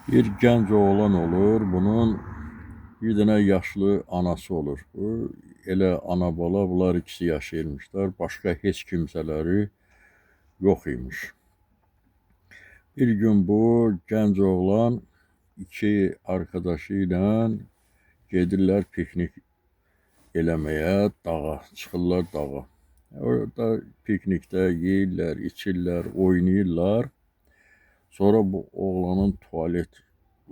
Bir gənc oğlan olur, bunun bir dənə yaşlı anası olur. Bu elə ana bala bunlar ikisi yaşayırmışlar. Başqa heç kimsələri yox imiş. Bir gün bu gənc oğlan iki arkadaşı ilə gedirlər piknik eləməyə dağa, çıxırlar dağa. Orada piknikdə yeyirlər, içirlər, oynayırlar. Sonra bu oğlanın tualet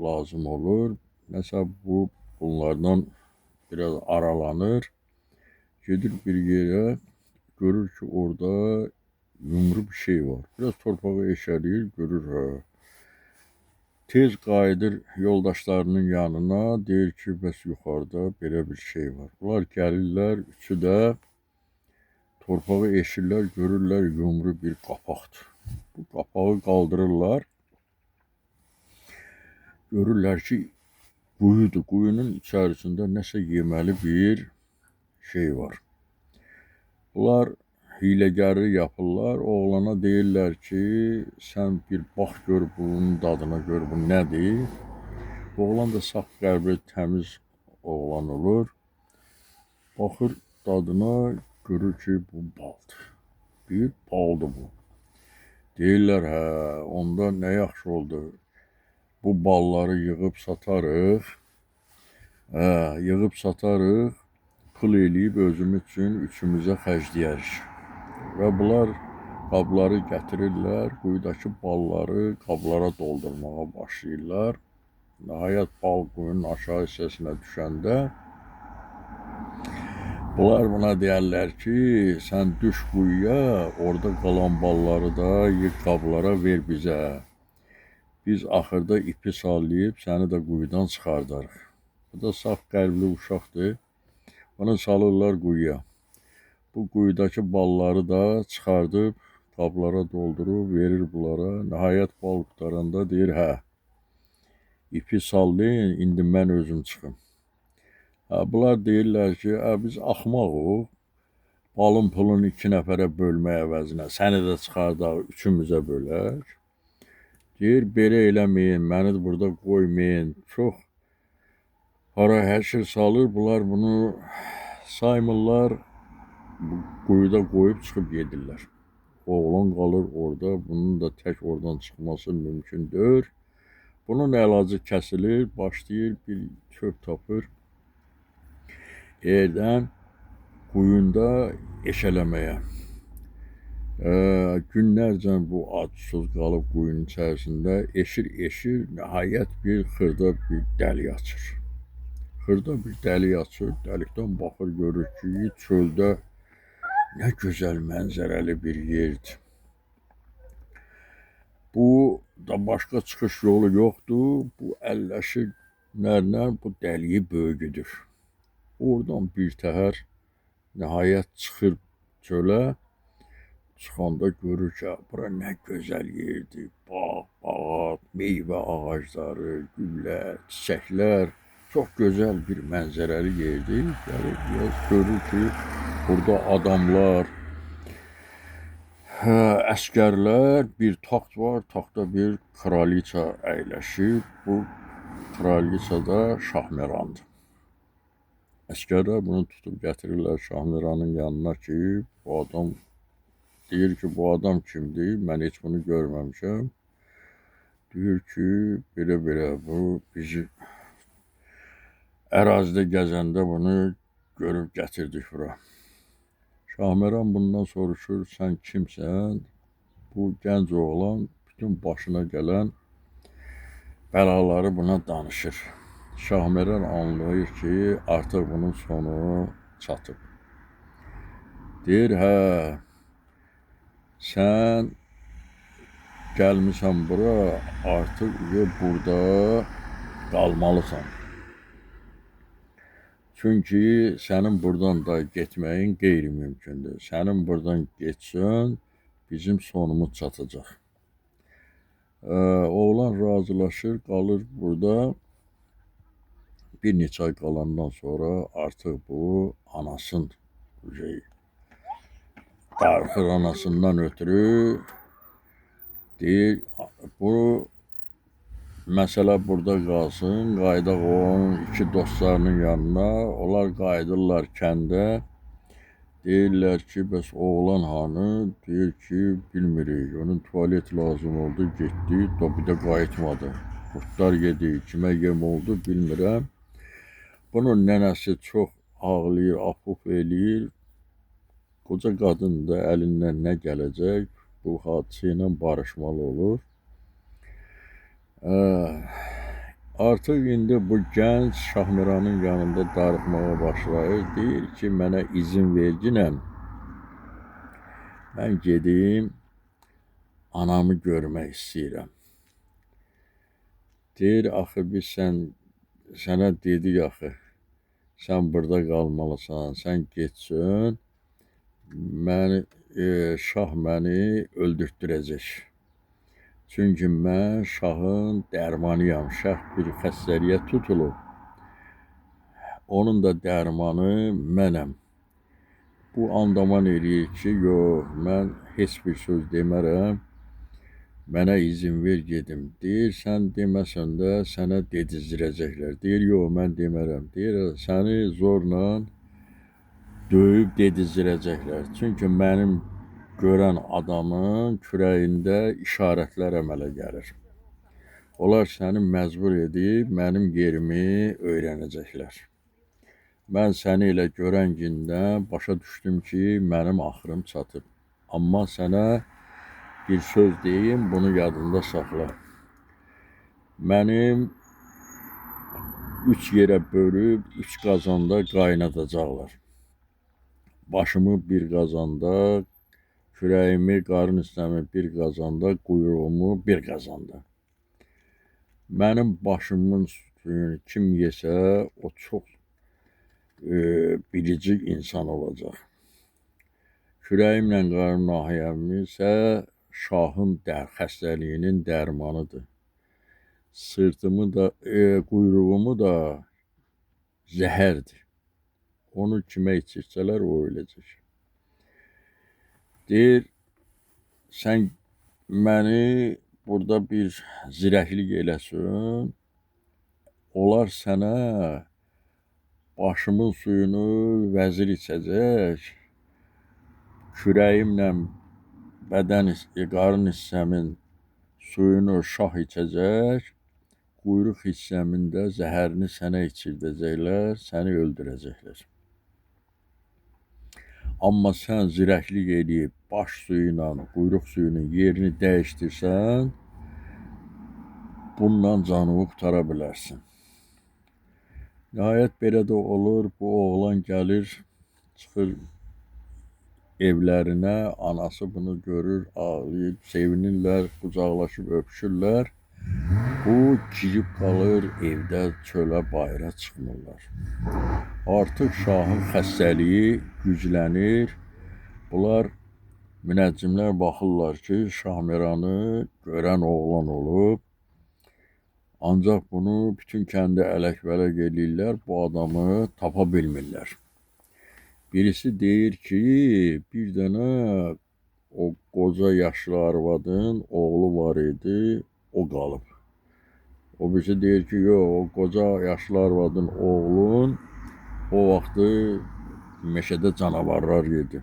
lazım olur. Mesela bunlardan biraz aralanır. Gelir bir yere, görür ki orada yumru bir şey var. Biraz torpağı eşəliyir, görür ha. Tez qayıdır yoldaşlarının yanına, deyir ki, bəs yuxarıda belə bir şey var. Bunlar gəlirlər, üçü də torpağı eşirlər, görürlər yumru bir qapaqdır. Bu qapağı qaldırırlar. Görürlər ki, quyudur. Quyunun içərisində nəsə yeməli bir şey var. Bunlar hiləgərlik yapırlar. Oğlana deyirlər ki, sən bir bax gör bunun dadına, gör bu nədir? Oğlan da saf qəlbli, təmiz oğlan olur. Baxır dadına, görür ki, bu baldır. Bir baldır bu. Deyirlər, hə, onda nə yaxşı oldu. Bu balları yığıb satarıq. Yığıb satarıq. Pul eləyib özümüz üçün üçümüzə xərcləyərik. Və bunlar qabları gətirirlər, quyudakı balları qablara doldurmağa başlayırlar. Nəhayət bal quyunun aşağı hissəsinə düşəndə bunlar buna deyərlər ki, sən düş quyuya, orada qalan balları da yığ qablara ver bizə. Biz axırda ipi sallayıb səni də quyudan çıxardarıq. Bu da saf qəlbli uşaqdır. Onu salırlar quyuya. Bu quyudakı balları da çıxardıb qablara doldurub verir bunlara. Nəhayət bal qutaranda deyir, hə, ipi sallayın, indi mən özüm çıxım. Bunlar deyirlər ki, biz axmağıq, balın pulunu iki nəfərə bölmək əvəzinə, səni də çıxardaq, üçümüzə bölək. Deyir, belə eləməyin, məni də burada qoymayın. Çox para həşir salır, bunlar bunu saymırlar, quyuda qoyub çıxıb gedirlər. Oğlan qalır orada, bunun da tək oradan çıxması mümkün deyil. Bunun əlacı kəsilir, başlayır bir çöp tapır. Yerdən quyunda eşələməyə. Günlərcə bu acsız qalıb quyunun içərisində eşir, nəhayət bir xırda bir dəlik açır. Xırda bir dəlik açır, dəlikdən baxır, görür ki, çöldə nə gözəl mənzərəli bir yerdir. Bu da başqa çıxış yolu yoxdur, bu əlləşir nərlə bu dəliyi böyüdür. Oradan bir təhər nəhayət çıxır çölə. Çıxanda görür ki, bura nə gözəl yerdir. Bağ, bağat, meyvə ağacları, güllər, çiçəklər. Çox gözəl bir mənzərəli yerdir. Gəlir, görür ki, burada adamlar, əskərlər, bir taxt var, taxta bir kraliça əyləşib. Bu kraliça da Şahmerandır. Əskərlər bunu tutub gətirirlər Şahmeranın yanına ki, bu adam deyir ki, bu adam kimdir? Mən heç bunu görməmişəm. Deyir ki, belə-belə bu bizi ərazidə gəzəndə bunu görüb gətirdik bura. Şahmeran bundan soruşur, sən kimsən? Bu gənc oğlan bütün başına gələn bəlaları buna danışır. Şahmeran anlayır ki, artıq bunun sonu çatıb. Deyir, hə, sən gəlmişsən bura, artıq burada qalmalısan. Çünki sənin buradan da getməyin qeyri-mümkündür. Sənin buradan getsən, bizim sonumuz çatacaq. Oğlan razılaşır, qalır burada. Bir neçə ay qalandan sonra artıq bu anasın darıxır anasından ötürü. Deyir, bu məsələ burada qalsın, qaydaq onun iki dostlarının yanına, onlar qayıdırlar kəndə, deyirlər ki, bəs oğlan hanı? Deyir ki, bilmirik, onun tualet lazım oldu, getdi, bir də qayıtmadı. Qurtlar yedi, kimə yem oldu, bilmirəm. Bunun nənəsi çox ağlayır, apuf eləyir. Qoca qadın da əlindən nə gələcək, bu hadisə ilə barışmalı olur. Artıq indi bu gənc Şahmeranın yanında darıxmağa başlayır. Deyir ki, mənə izin verginən mən gedim, anamı görmək istəyirəm. Deyir, axı biz sənə dedik axı, sən burada qalmalısan, sən getsin, şah məni öldürtdürəcək. Çünki mən şahın dərmanıyam, şah bir xəstəliyə tutulub. Onun da dərmanı mənəm. Bu andaman eləyir ki, yox, mən heç bir söz demərəm, mənə izin ver gedim. Deyir, sən deməsən də sənə dedizdirəcəklər. Deyir, yox, mən demərəm. Deyir, səni zorla döyüb dedizdirəcəklər. Çünki mənim görən adamın kürəyində işarətlər əmələ gəlir. Onlar səni məcbur edib mənim yerimi öyrənəcəklər. Mən səni elə görən gündən başa düşdüm ki, mənim axırım çatıb. Amma sənə bir söz deyim, bunu yadında saxla. Mənim 3 yerə bölüb 3 qazanda qaynadacaqlar. Başımı bir qazanda, kürəyimi, qarın hissəmi bir qazanda, quyruğumu bir qazanda. Mənim başımın suyunu kim yesə, o çox bilici insan olacaq. Kürəyimlə qarın nahiyəmi isə şahın xəstəliyinin dərmanıdır. Sırtımı da, quyruğumu da zəhərdir. Onu kimə içirsələr, o öləcək. Deyir, sən məni burada bir zirəklik eləsin, onlar sənə başımın suyunu vəzir içəcək, kürəyimlə qarın hissəmin suyunu şah içəcək, quyruq hissəmin də zəhərini sənə içirdəcəklər, səni öldürəcəklər. Amma sən zirəklik eləyib baş suyu ilə quyruq suyunun yerini dəyişdirsən, bununla canını qurtara bilərsən. Nəhayət belə də olur, bu oğlan gəlir, çıxır evlərinə, anası bunu görür, ağlayır, sevinirlər, qucaqlaşıb öpüşürlər. Bu girib qalır evdə, çölə, bayıra çıxmırlar. Artıq şahın xəstəliyi güclənir. Bunlar münəccimlər baxırlar ki, Şahmeranı görən oğlan olub. Ancaq bunu bütün kəndə ələk-vələk eləyirlər, bu adamı tapa bilmirlər. Birisi deyir ki, bir dənə o qoca yaşlı arvadın oğlu var idi, o qalıb. O birisi deyir ki, yox, o qoca yaşlı arvadın oğlun o vaxtı meşədə canavarlar yedi.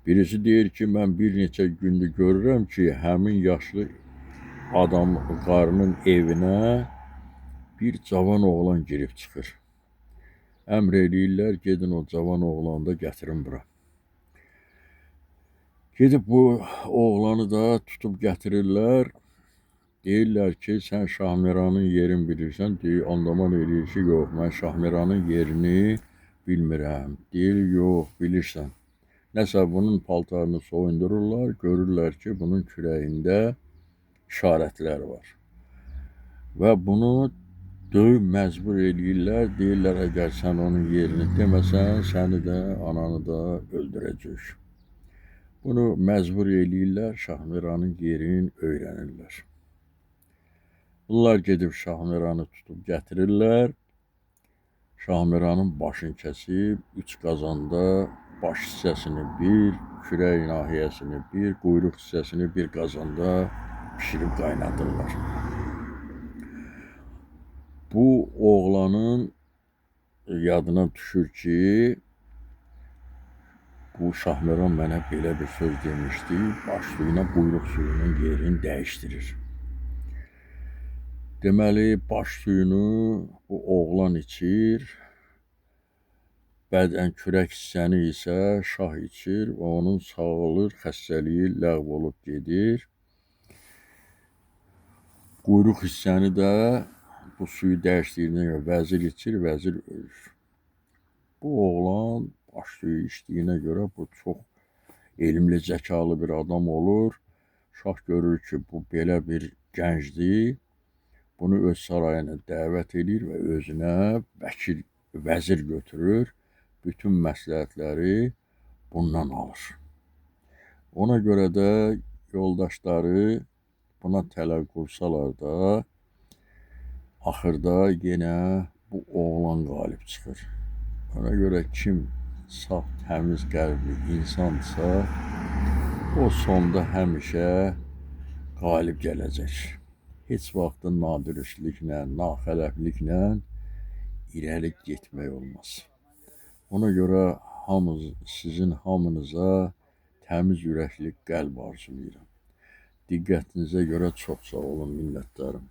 Birisi deyir ki, mən bir neçə gündür görürəm ki, həmin yaşlı adam qarının evinə bir cavan oğlan girib çıxır. Əmr eləyirlər, gedin o cavan oğlanı da gətirin bura. Gedib bu oğlanı da tutub gətirirlər. Deyirlər ki, sən Şahmeranın yerini bilirsən. Deyir, andaman eləyir ki, yox, mən Şahmeranın yerini bilmirəm. Deyir, yox, bilirsən. Nəsə bunun paltarını soyundururlar, görürlər ki, bunun kürəyində işarətlər var. Və bunu döyüb məcbur eləyirlər, deyirlər, əgər sən onun yerini deməsən, səni də, ananı da öldürəcək. Bunu məcbur eləyirlər, Şahmeranın yerini öyrənirlər. Bunlar gedib Şahmeranı tutub gətirirlər, Şahmeranın başını kəsib, 3 qazanda baş hissəsini bir, kürək nahiyəsini bir, quyruq hissəsini bir qazanda bişirib qaynadırlar. Bu oğlanın yadına düşür ki, bu Şahmeran mənə belə bir söz demişdi, baş suyuna quyruq suyunun yerini dəyişdirir. Deməli, baş suyunu bu oğlan içir, bədən kürək hissəni isə şah içir və onun sağalır, xəstəliyi ləğv olub gedir. Quyruq hissəni də bu suyu dəyişdiyinə görə vəzir içir, vəzir ölür. Bu oğlan baş suyu içdiyinə görə bu çox elmli, zəkalı bir adam olur. Şah görür ki, bu belə bir gəncdir. Bunu öz sarayına dəvət edir və özünə vəkil, vəzir götürür. Bütün məsləhətləri bundan alır. Ona görə də yoldaşları buna tələb qursalar da, axırda yenə bu oğlan qalib çıxır. Ona görə kim saf, təmiz qəlbli insandırsa, o sonda həmişə qalib gələcək. Heç vaxt nadürüstlüklə, naxələfliklə irəli getmək olmaz. Ona görə sizin hamınıza təmiz ürəkli qəlb arzulayıram. Diqqətinizə görə çox sağ olun, minnətdarım.